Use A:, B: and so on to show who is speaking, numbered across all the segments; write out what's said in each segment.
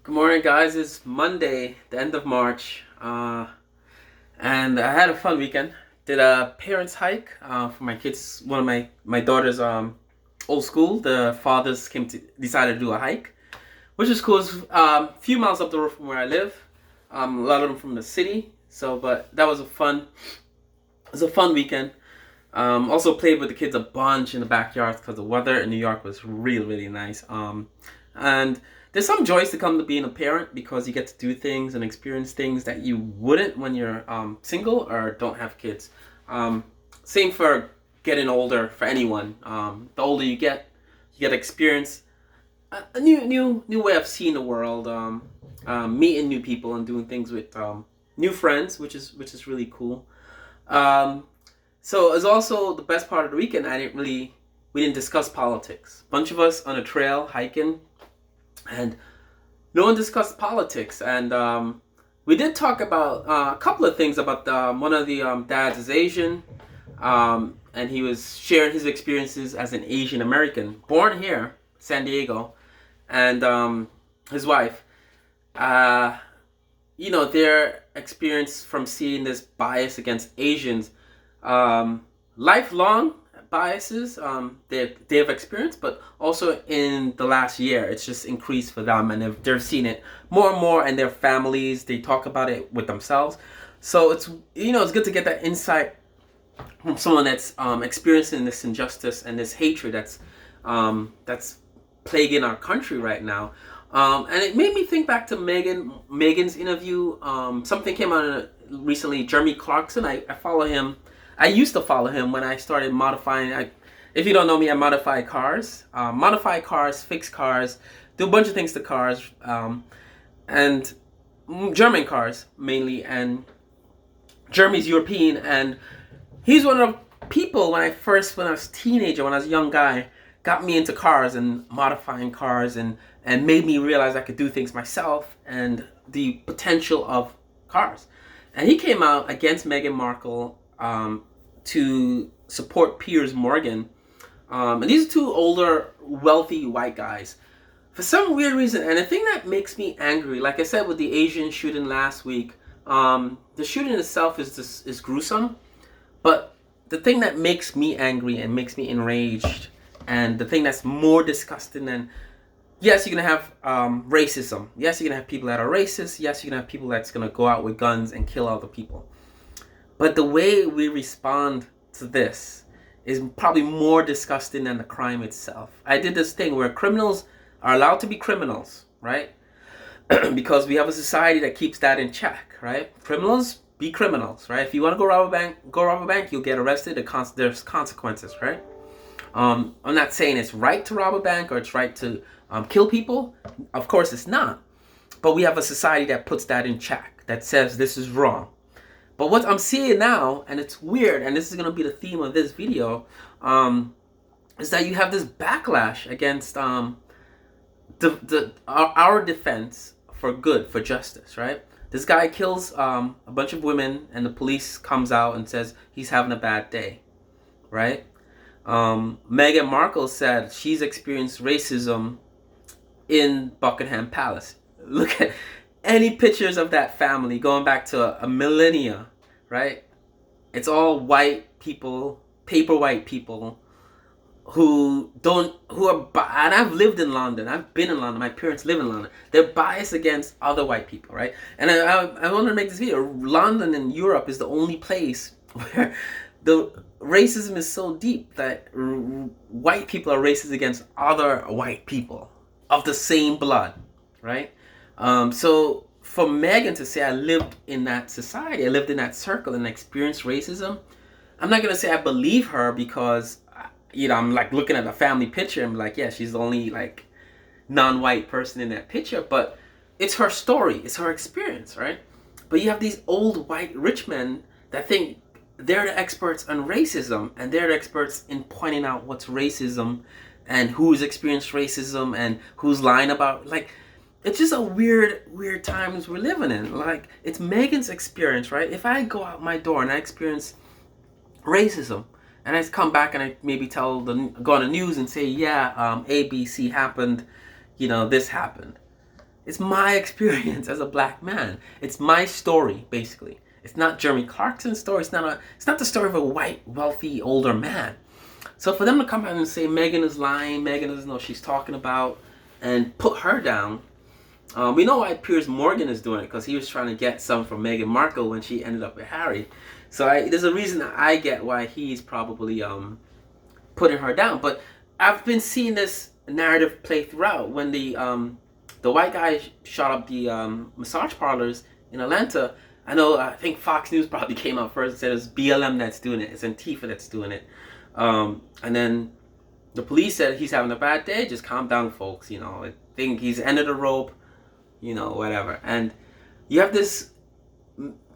A: Good morning, guys. It's Monday, the end of March, and I had a fun weekend. Did a parents hike for my kids. One of my daughter's old school. The fathers decided to do a hike, which is cool. It's a few miles up the road from where I live. A lot of them from the city. But that was a fun weekend. Also played with the kids a bunch in the backyard because the weather in New York was really, really nice. And there's some joys to come to being a parent because you get to do things and experience things that you wouldn't when you're single or don't have kids. Um, Same for getting older for anyone. The older you get to experience a new way of seeing the world, meeting new people and doing things with new friends, which is really cool. Um, so it's also the best part of the weekend. We didn't discuss politics. Bunch of us on a trail hiking, and no one discussed politics. And we did talk about a couple of things. About one of the dads is Asian, and he was sharing his experiences as an Asian American born here, San Diego, and his wife. Uh, their experience from seeing this bias against Asians, lifelong biases they've experienced, but also in the last year, it's just increased for them, and they're seeing it more and more in their families. They talk about it with themselves, so it's good to get that insight from someone that's experiencing this injustice and this hatred that's plaguing our country right now. And it made me think back to Megan's interview. Something came out recently. Jeremy Clarkson. I follow him. I used to follow him when I started modifying. If you don't know me, I modify cars, fix cars, do a bunch of things to cars, and German cars mainly. And Jeremy's European, and he's one of the people when I was a teenager, when I was a young guy, got me into cars and modifying cars, and made me realize I could do things myself and the potential of cars. And he came out against Meghan Markle to support Piers Morgan. And these are two older, wealthy white guys. For some weird reason, and the thing that makes me angry, like I said with the Asian shooting last week, the shooting itself is gruesome, but the thing that makes me angry and makes me enraged, and the thing that's more disgusting than, yes, you're gonna have racism. Yes, you're gonna have people that are racist. Yes, you're gonna have people that's gonna go out with guns and kill other people. But the way we respond to this is probably more disgusting than the crime itself. I did this thing where criminals are allowed to be criminals, right? Because we have a society that keeps that in check, right? Criminals be criminals, right? If you want to go rob a bank, you'll get arrested. There's consequences, right? I'm not saying it's right to rob a bank or it's right to kill people. Of course, it's not. But we have a society that puts that in check, that says this is wrong. But what I'm seeing now, and it's weird, and this is going to be the theme of this video, is that you have this backlash against our defense for good, for justice, right? This guy kills a bunch of women, and the police comes out and says he's having a bad day, right? Meghan Markle said she's experienced racism in Buckingham Palace. Look at any pictures of that family going back to a millennia, right? It's all white people, paper white people who are, and I've lived in London. I've been in London. My parents live in London. They're biased against other white people, right? And I want to make this video. London in Europe is the only place where the racism is so deep that white people are racist against other white people of the same blood, right? So for Megan to say I lived in that society, I lived in that circle and experienced racism, I'm not gonna say I believe her because I'm like looking at a family picture and I'm like, yeah, she's the only like non-white person in that picture, but it's her story, it's her experience, right? But you have these old white rich men that think they're the experts on racism, and they're the experts in pointing out what's racism and who's experienced racism and who's lying about, like, it's just a weird times we're living in. Like, it's Megan's experience, right? If I go out my door and I experience racism, and I come back and I maybe go on the news and say, yeah, A, B, C happened, this happened. It's my experience as a black man. It's my story, basically. It's not Jeremy Clarkson's story. It's not the story of a white, wealthy, older man. So for them to come out and say Meghan is lying, Meghan doesn't know what she's talking about, and put her down, we know why Piers Morgan is doing it, because he was trying to get some from Meghan Markle when she ended up with Harry. So there's a reason that I get why he's probably putting her down. But I've been seeing this narrative play throughout. When the white guy shot up the massage parlors in Atlanta, I think Fox News probably came out first and said it's BLM that's doing it, it's Antifa that's doing it. And then the police said he's having a bad day, just calm down, folks. I think he's ended the rope, whatever. And you have this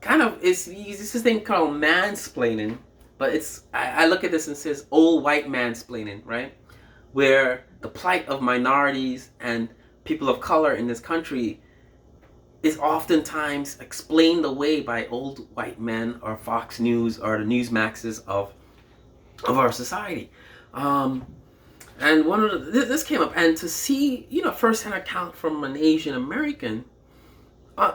A: kind of, it's this thing called mansplaining, but I look at this and says old white mansplaining, right? Where the plight of minorities and people of color in this country is oftentimes explained away by old white men or Fox News or the Newsmaxes of our society. And this came up, and to see first-hand account from an Asian American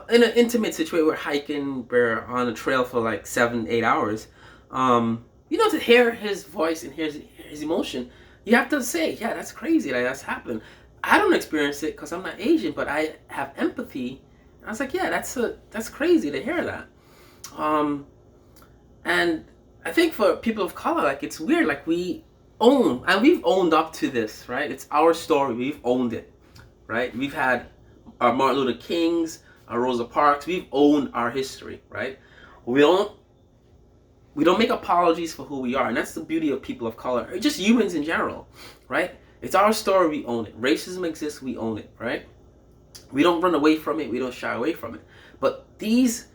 A: in an intimate situation, we're hiking, we're on a trail for like 7-8 hours. To hear his voice and hear his emotion, you have to say, yeah, that's crazy, like that's happening. I don't experience it because I'm not Asian, but I have empathy. I was like, yeah, that's crazy to hear that. And I think for people of color, like it's weird, like we've owned up to this, right? It's our story, we've owned it, right? We've had our Martin Luther Kings, our Rosa Parks, we've owned our history, right? We don't make apologies for who we are, and that's the beauty of people of color, or just humans in general, right? It's our story, we own it. Racism exists, we own it, right? We don't run away from it, we don't shy away from it. But these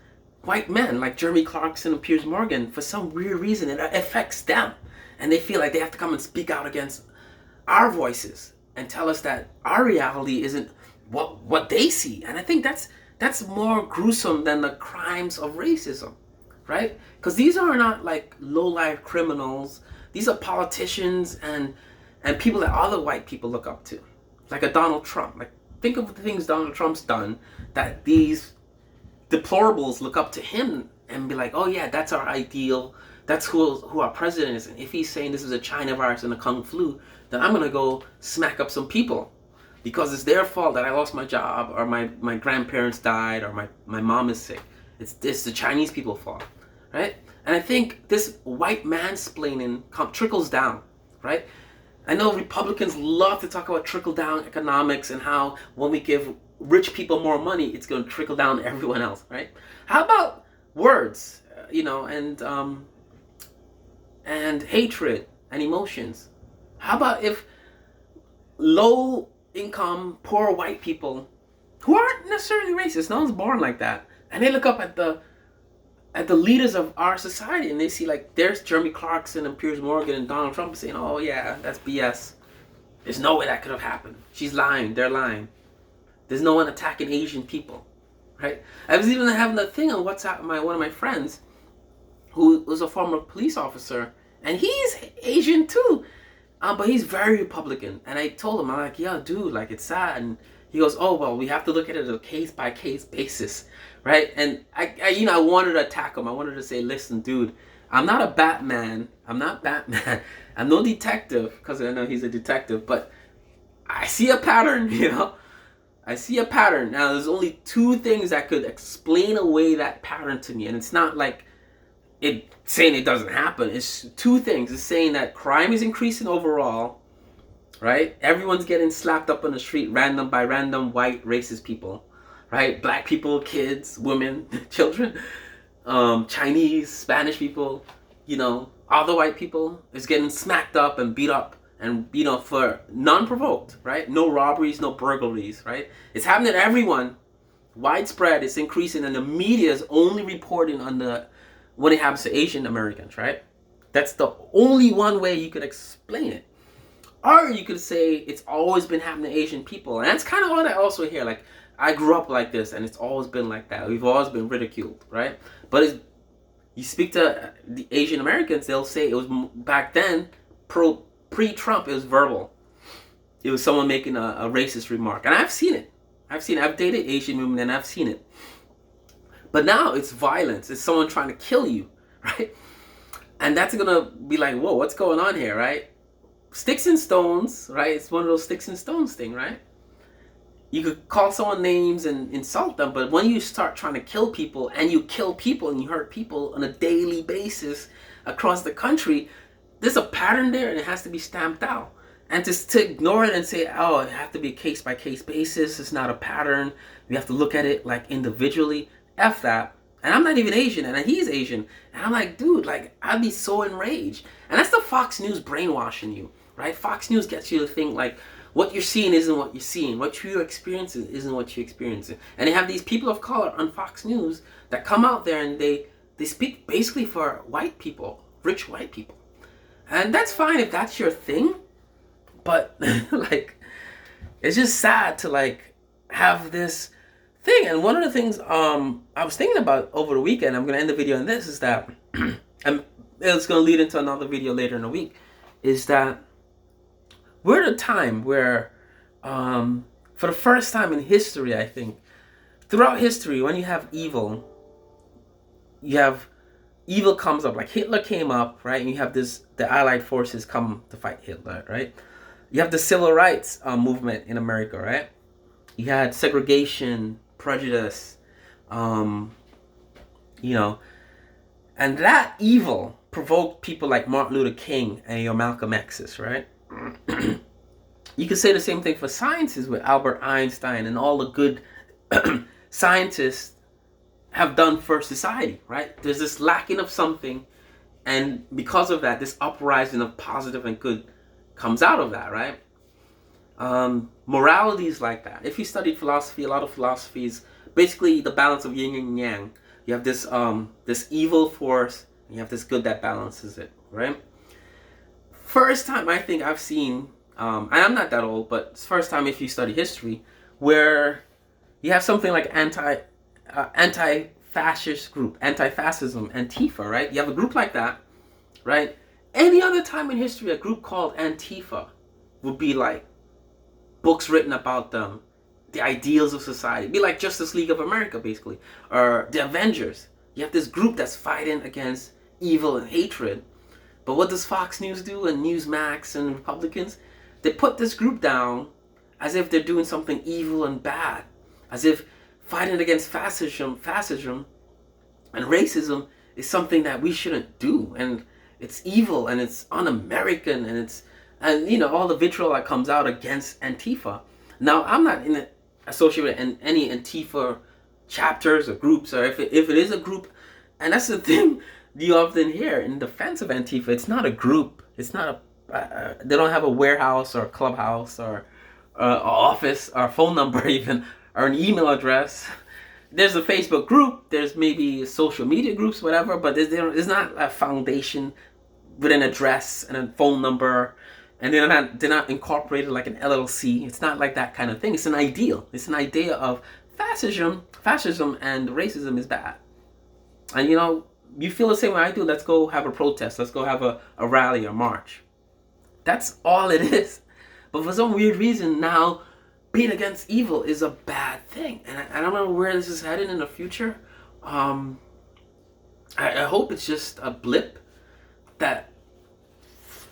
A: white men, like Jeremy Clarkson and Piers Morgan, for some weird reason, it affects them. And they feel like they have to come and speak out against our voices and tell us that our reality isn't what they see. And I think that's more gruesome than the crimes of racism, right? Because these are not like low-life criminals. These are politicians and people that other white people look up to, like a Donald Trump. Like, think of the things Donald Trump's done that these deplorables look up to him and be like, oh yeah, that's our ideal. That's who our president is. And if he's saying this is a China virus and a Kung flu, then I'm gonna go smack up some people because it's their fault that I lost my job, or my grandparents died, or my mom is sick. It's the Chinese people's fault, right? And I think this white mansplaining trickles down, right? I know Republicans love to talk about trickle-down economics and how when we give rich people more money, it's going to trickle down to everyone else, right? How about words, and hatred and emotions? How about if low-income, poor white people who aren't necessarily racist, no one's born like that, and they look up at the leaders of our society and they see like there's Jeremy Clarkson and Piers Morgan and Donald Trump saying, oh yeah, that's BS. There's no way that could have happened. She's lying. They're lying. There's no one attacking Asian people, right? I was even having a thing on WhatsApp with one of my friends who was a former police officer, and he's Asian too, but he's very Republican. And I told him, I'm like, yeah, dude, like it's sad. And he goes, oh, well, we have to look at it on a case-by-case basis, right? And I wanted to attack him. I wanted to say, listen, dude, I'm not a Batman. I'm not Batman. I'm no detective, because I know he's a detective, but I see a pattern, I see a pattern. Now, there's only two things that could explain away that pattern to me, and it's not like it saying it doesn't happen. It's two things. It's saying that crime is increasing overall, right? Everyone's getting slapped up on the street by random white racist people, right? Black people, kids, women, children, Chinese, Spanish people, other white people is getting smacked up and beat up, and for non-provoked, right? No robberies, no burglaries, right? It's happening to everyone. Widespread, it's increasing, and the media is only reporting on when it happens to Asian Americans, right? That's the only one way you could explain it. Or you could say it's always been happening to Asian people. And that's kind of what I also hear. Like, I grew up like this, and it's always been like that. We've always been ridiculed, right? But you speak to the Asian Americans, they'll say it was back then, pre-Trump, it was verbal. It was someone making a racist remark. And I've seen it. I've dated Asian women and I've seen it. But now it's violence. It's someone trying to kill you, right? And that's gonna be like, whoa, what's going on here, right? Sticks and stones, right? It's one of those sticks and stones thing, right? You could call someone names and insult them, but when you start trying to kill people and you kill people and you hurt people on a daily basis across the country, there's a pattern there and it has to be stamped out. And just to ignore it and say, oh, it has to be a case by case basis, it's not a pattern, we have to look at it like individually, F that. And I'm not even Asian, and he's Asian. And I'm like, dude, like, I'd be so enraged. And that's the Fox News brainwashing you, right? Fox News gets you to think, like, what you're seeing isn't what you're seeing. What you're experiencing isn't what you're experiencing. And they have these people of color on Fox News that come out there and they speak basically for white people, rich white people. And that's fine if that's your thing. But, like, it's just sad to, like, have this thing. And one of the things I was thinking about over the weekend, I'm going to end the video on this, is that, and it's going to lead into another video later in the week, is that we're at a time where, for the first time in history, I think, throughout history, when you have evil comes up. Like Hitler came up, right? And you have the Allied forces come to fight Hitler, right? You have the civil rights movement in America, right? You had segregation, prejudice, and that evil provoked people like Martin Luther King and your Malcolm X's, right? You could say the same thing for sciences with Albert Einstein and all the good scientists have done for society, right? There's this lacking of something, and because of that, this uprising of positive and good comes out of that, right? Morality is like that. If you studied philosophy, a lot of philosophy is basically the balance of yin and yang. You have this this evil force, and you have this good that balances it, right? First time I think I've seen, and I'm not that old, but it's first time if you study history, where you have something like anti-fascist group, anti-fascism, Antifa, right? You have a group like that, right? Any other time in history, a group called Antifa would be like books written about them, the ideals of society. It'd be like Justice League of America, basically, or the Avengers. You have this group that's fighting against evil and hatred. But what does Fox News do, and Newsmax and Republicans? They put this group down as if they're doing something evil and bad, as if fighting against fascism and racism is something that we shouldn't do, and it's evil and it's un-American, and all the vitriol that comes out against Antifa. Now, I'm not associated in any Antifa chapters or groups, or if it is a group, and that's the thing you often hear in defense of Antifa. It's not a group. It's not they don't have a warehouse or a clubhouse or an office or a phone number even, or an email address. There's a Facebook group, there's maybe social media groups, whatever, but there's not a foundation with an address and a phone number, and they're not incorporated like an LLC. It's not like that kind of thing. It's an ideal. It's an idea of fascism and racism is bad. And you feel the same way I do. Let's go have a protest. Let's go have a rally or march. That's all it is. But for some weird reason now, being against evil is a bad thing. And I don't know where this is headed in the future. I hope it's just a blip that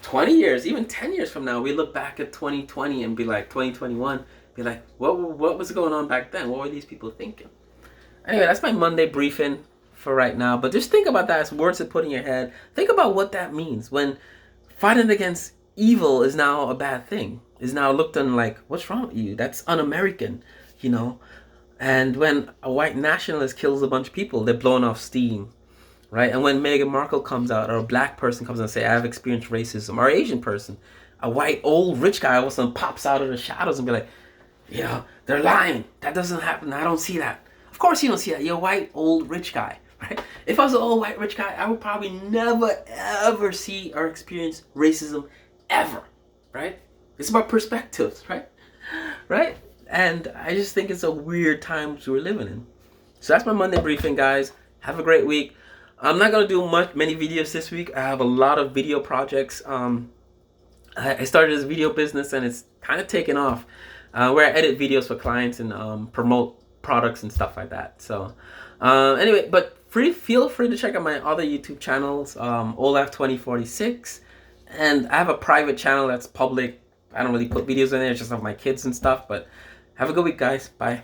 A: 20 years, even 10 years from now, we look back at 2020 and be like, 2021, be like, what was going on back then? What were these people thinking? Anyway, that's my Monday briefing for right now. But just think about that as words to put in your head. Think about what that means when fighting against evil is now a bad thing, is now looked on like, what's wrong with you? That's un-American, And when a white nationalist kills a bunch of people, they're blowing off steam, right? And when Meghan Markle comes out, or a black person comes out and say, I've experienced racism, or an Asian person, a white old rich guy all of a sudden pops out of the shadows and be like, they're lying. That doesn't happen. I don't see that. Of course you don't see that. You're a white old rich guy, right? If I was an old white rich guy, I would probably never ever see or experience racism ever, right? It's about perspectives, right? Right? And I just think it's a weird times we're living in. So that's my Monday briefing, guys. Have a great week. I'm not going to do many videos this week. I have a lot of video projects. I started this video business and it's kind of taken off. where I edit videos for clients and promote products and stuff like that. So anyway, but feel free to check out my other YouTube channels, Olaf 2046, and I have a private channel that's public. I don't really put videos in there, it's just of my kids and stuff. But have a good week, guys. Bye.